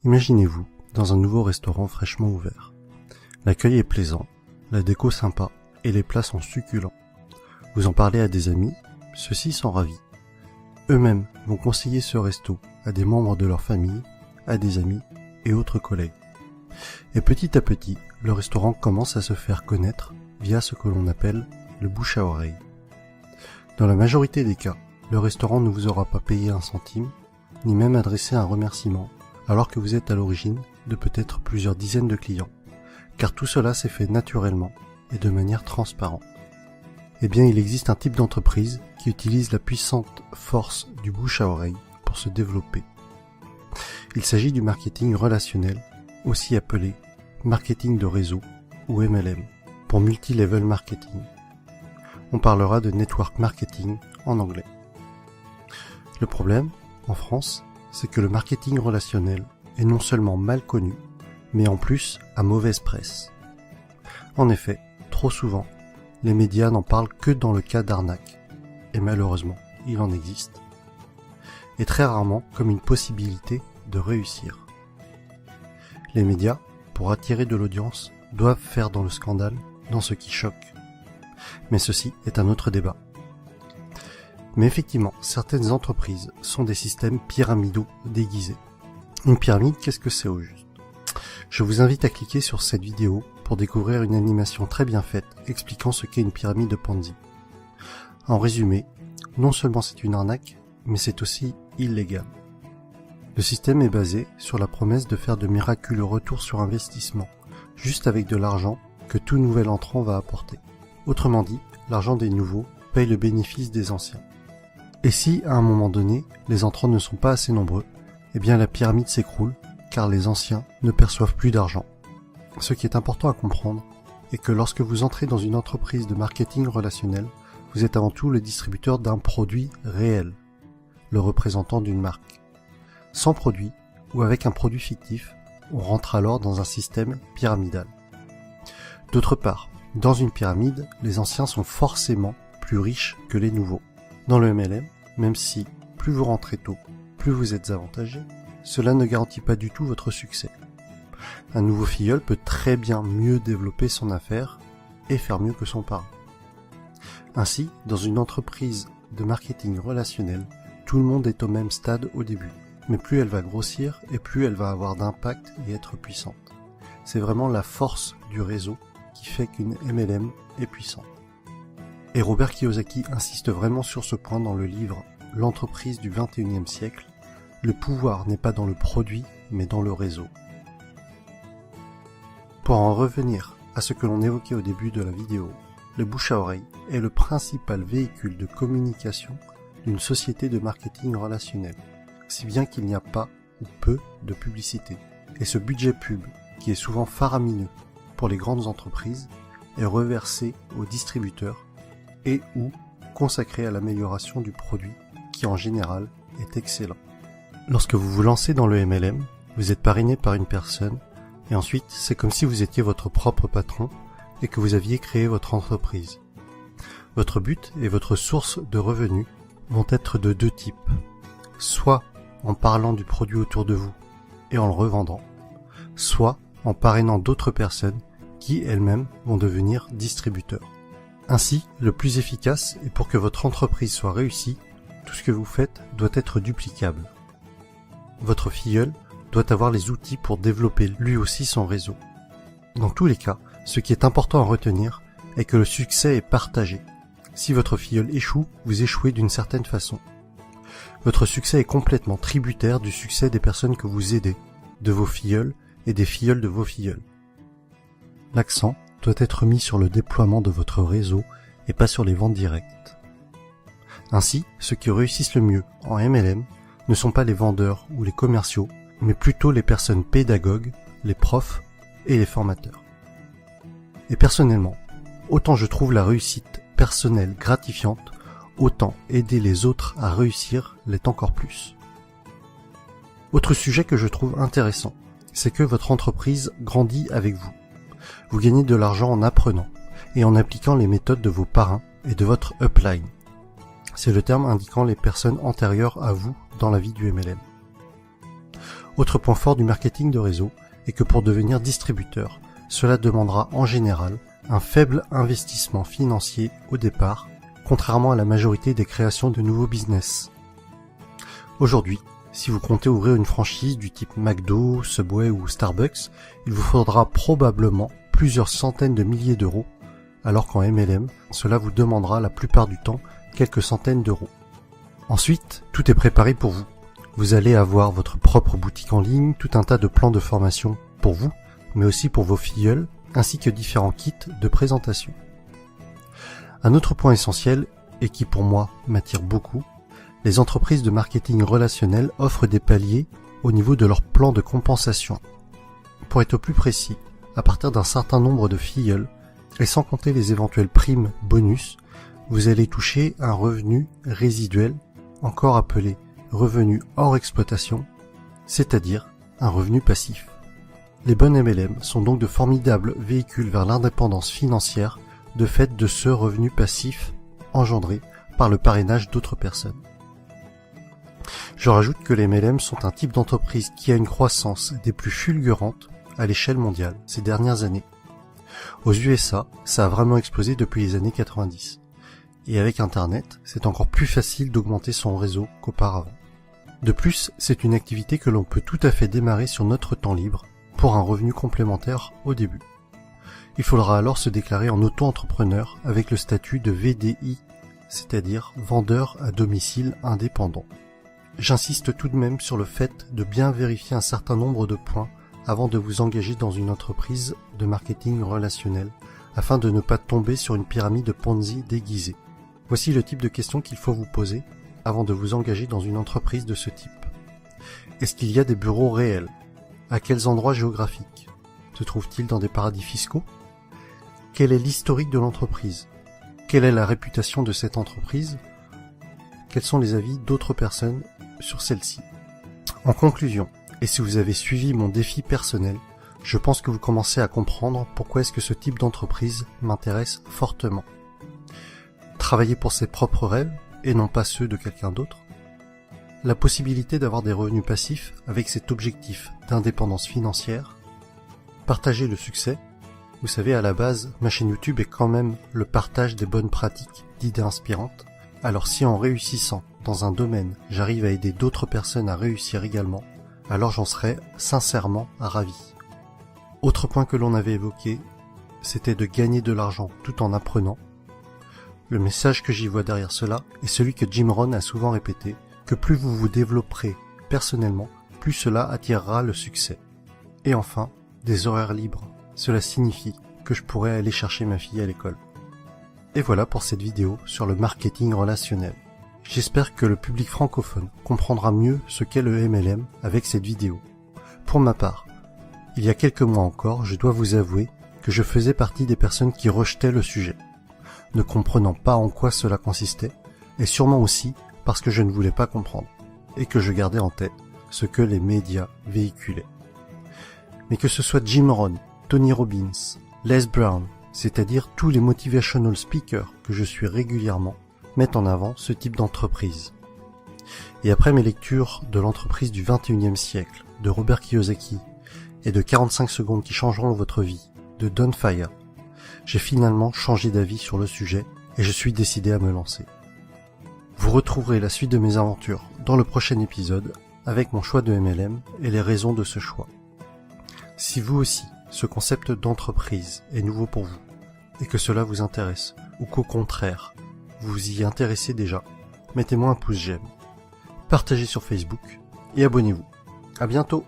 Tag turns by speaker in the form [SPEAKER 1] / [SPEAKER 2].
[SPEAKER 1] Imaginez-vous dans un nouveau restaurant fraîchement ouvert. L'accueil est plaisant, la déco sympa et les plats sont succulents. Vous en parlez à des amis, ceux-ci sont ravis. Eux-mêmes vont conseiller ce resto à des membres de leur famille, à des amis et autres collègues. Et petit à petit, le restaurant commence à se faire connaître via ce que l'on appelle le bouche à oreille. Dans la majorité des cas, le restaurant ne vous aura pas payé un centime, ni même adressé un remerciement, alors que vous êtes à l'origine de peut-être plusieurs dizaines de clients, car tout cela s'est fait naturellement et de manière transparente. Eh bien, il existe un type d'entreprise qui utilise la puissante force du bouche à oreille pour se développer. Il s'agit du marketing relationnel, aussi appelé marketing de réseau ou MLM, pour multi-level marketing. On parlera de network marketing en anglais. Le problème, en France, c'est que le marketing relationnel est non seulement mal connu, mais en plus à mauvaise presse. En effet, trop souvent, les médias n'en parlent que dans le cas d'arnaque, et malheureusement, il en existe, et très rarement comme une possibilité de réussir. Les médias, pour attirer de l'audience, doivent faire dans le scandale, dans ce qui choque. Mais ceci est un autre débat. Mais effectivement, certaines entreprises sont des systèmes pyramidaux déguisés. Une pyramide, qu'est-ce que c'est au juste ? Je vous invite à cliquer sur cette vidéo pour découvrir une animation très bien faite expliquant ce qu'est une pyramide de Ponzi. En résumé, non seulement c'est une arnaque, mais c'est aussi illégal. Le système est basé sur la promesse de faire de miraculeux retours sur investissement, juste avec de l'argent que tout nouvel entrant va apporter. Autrement dit, l'argent des nouveaux paye le bénéfice des anciens. Et si, à un moment donné, les entrants ne sont pas assez nombreux, eh bien la pyramide s'écroule, car les anciens ne perçoivent plus d'argent. Ce qui est important à comprendre est que lorsque vous entrez dans une entreprise de marketing relationnel, vous êtes avant tout le distributeur d'un produit réel, le représentant d'une marque. Sans produit, ou avec un produit fictif, on rentre alors dans un système pyramidal. D'autre part, dans une pyramide, les anciens sont forcément plus riches que les nouveaux. Dans le MLM, même si plus vous rentrez tôt, plus vous êtes avantagé, cela ne garantit pas du tout votre succès. Un nouveau filleul peut très bien mieux développer son affaire et faire mieux que son parent. Ainsi, dans une entreprise de marketing relationnel, tout le monde est au même stade au début, mais plus elle va grossir et plus elle va avoir d'impact et être puissante. C'est vraiment la force du réseau qui fait qu'une MLM est puissante. Et Robert Kiyosaki insiste vraiment sur ce point dans le livre « L'entreprise du XXIe siècle ». Le pouvoir n'est pas dans le produit, mais dans le réseau. Pour en revenir à ce que l'on évoquait au début de la vidéo, le bouche à oreille est le principal véhicule de communication d'une société de marketing relationnel, si bien qu'il n'y a pas ou peu de publicité. Et ce budget pub, qui est souvent faramineux pour les grandes entreprises, est reversé aux distributeurs et ou consacré à l'amélioration du produit, qui en général est excellent. Lorsque vous vous lancez dans le MLM, vous êtes parrainé par une personne, et ensuite c'est comme si vous étiez votre propre patron et que vous aviez créé votre entreprise. Votre but et votre source de revenus vont être de deux types. Soit en parlant du produit autour de vous et en le revendant, soit en parrainant d'autres personnes qui elles-mêmes vont devenir distributeurs. Ainsi, le plus efficace et pour que votre entreprise soit réussie, tout ce que vous faites doit être duplicable. Votre filleul doit avoir les outils pour développer lui aussi son réseau. Dans tous les cas, ce qui est important à retenir est que le succès est partagé. Si votre filleul échoue, vous échouez d'une certaine façon. Votre succès est complètement tributaire du succès des personnes que vous aidez, de vos filleuls et des filleuls de vos filleuls. L'accent doit être mis sur le déploiement de votre réseau et pas sur les ventes directes. Ainsi, ceux qui réussissent le mieux en MLM ne sont pas les vendeurs ou les commerciaux, mais plutôt les personnes pédagogues, les profs et les formateurs. Et personnellement, autant je trouve la réussite personnelle gratifiante, autant aider les autres à réussir l'est encore plus. Autre sujet que je trouve intéressant, c'est que votre entreprise grandit avec vous. Vous gagnez de l'argent en apprenant et en appliquant les méthodes de vos parrains et de votre upline. C'est le terme indiquant les personnes antérieures à vous dans la vie du MLM. Autre point fort du marketing de réseau est que pour devenir distributeur, cela demandera en général un faible investissement financier au départ, contrairement à la majorité des créations de nouveaux business. Aujourd'hui, si vous comptez ouvrir une franchise du type McDo, Subway ou Starbucks, il vous faudra probablement plusieurs centaines de milliers d'euros, alors qu'en MLM, cela vous demandera la plupart du temps quelques centaines d'euros. Ensuite, tout est préparé pour vous. Vous allez avoir votre propre boutique en ligne, tout un tas de plans de formation pour vous, mais aussi pour vos filleuls, ainsi que différents kits de présentation. Un autre point essentiel, et qui pour moi m'attire beaucoup, les entreprises de marketing relationnel offrent des paliers au niveau de leur plan de compensation. Pour être plus précis, à partir d'un certain nombre de filleuls, et sans compter les éventuelles primes bonus, vous allez toucher un revenu résiduel, encore appelé revenu hors exploitation, c'est-à-dire un revenu passif. Les bonnes MLM sont donc de formidables véhicules vers l'indépendance financière de fait de ce revenu passif engendré par le parrainage d'autres personnes. Je rajoute que les MLM sont un type d'entreprise qui a une croissance des plus fulgurantes à l'échelle mondiale ces dernières années. Aux USA, ça a vraiment explosé depuis les années 90. Et avec Internet, c'est encore plus facile d'augmenter son réseau qu'auparavant. De plus, c'est une activité que l'on peut tout à fait démarrer sur notre temps libre pour un revenu complémentaire au début. Il faudra alors se déclarer en auto-entrepreneur avec le statut de VDI, c'est-à-dire vendeur à domicile indépendant. J'insiste tout de même sur le fait de bien vérifier un certain nombre de points avant de vous engager dans une entreprise de marketing relationnel afin de ne pas tomber sur une pyramide Ponzi déguisée. Voici le type de questions qu'il faut vous poser avant de vous engager dans une entreprise de ce type. Est-ce qu'il y a des bureaux réels? À quels endroits géographiques? Se trouve-t-il dans des paradis fiscaux? Quel est l'historique de l'entreprise? Quelle est la réputation de cette entreprise? Quels sont les avis d'autres personnes sur celle-ci? En conclusion, et si vous avez suivi mon défi personnel, je pense que vous commencez à comprendre pourquoi est-ce que ce type d'entreprise m'intéresse fortement. Travailler pour ses propres rêves et non pas ceux de quelqu'un d'autre. La possibilité d'avoir des revenus passifs avec cet objectif d'indépendance financière. Partager le succès. Vous savez, à la base, ma chaîne YouTube est quand même le partage des bonnes pratiques, d'idées inspirantes. Alors si en réussissant dans un domaine, j'arrive à aider d'autres personnes à réussir également, alors j'en serais sincèrement ravi. Autre point que l'on avait évoqué, c'était de gagner de l'argent tout en apprenant. Le message que j'y vois derrière cela est celui que Jim Rohn a souvent répété, que plus vous vous développerez personnellement, plus cela attirera le succès. Et enfin, des horaires libres. Cela signifie que je pourrais aller chercher ma fille à l'école. Et voilà pour cette vidéo sur le marketing relationnel. J'espère que le public francophone comprendra mieux ce qu'est le MLM avec cette vidéo. Pour ma part, il y a quelques mois encore, je dois vous avouer que je faisais partie des personnes qui rejetaient le sujet, ne comprenant pas en quoi cela consistait, et sûrement aussi parce que je ne voulais pas comprendre, et que je gardais en tête ce que les médias véhiculaient. Mais que ce soit Jim Rohn, Tony Robbins, Les Brown, c'est-à-dire tous les motivational speakers que je suis régulièrement, mettent en avant ce type d'entreprise. Et après mes lectures de l'entreprise du 21e siècle, de Robert Kiyosaki, et de 45 secondes qui changeront votre vie, de Don Faya, j'ai finalement changé d'avis sur le sujet et je suis décidé à me lancer. Vous retrouverez la suite de mes aventures dans le prochain épisode avec mon choix de MLM et les raisons de ce choix. Si vous aussi, ce concept d'entreprise est nouveau pour vous et que cela vous intéresse ou qu'au contraire, vous vous y intéressez déjà, mettez-moi un pouce j'aime, partagez sur Facebook et abonnez-vous. À bientôt!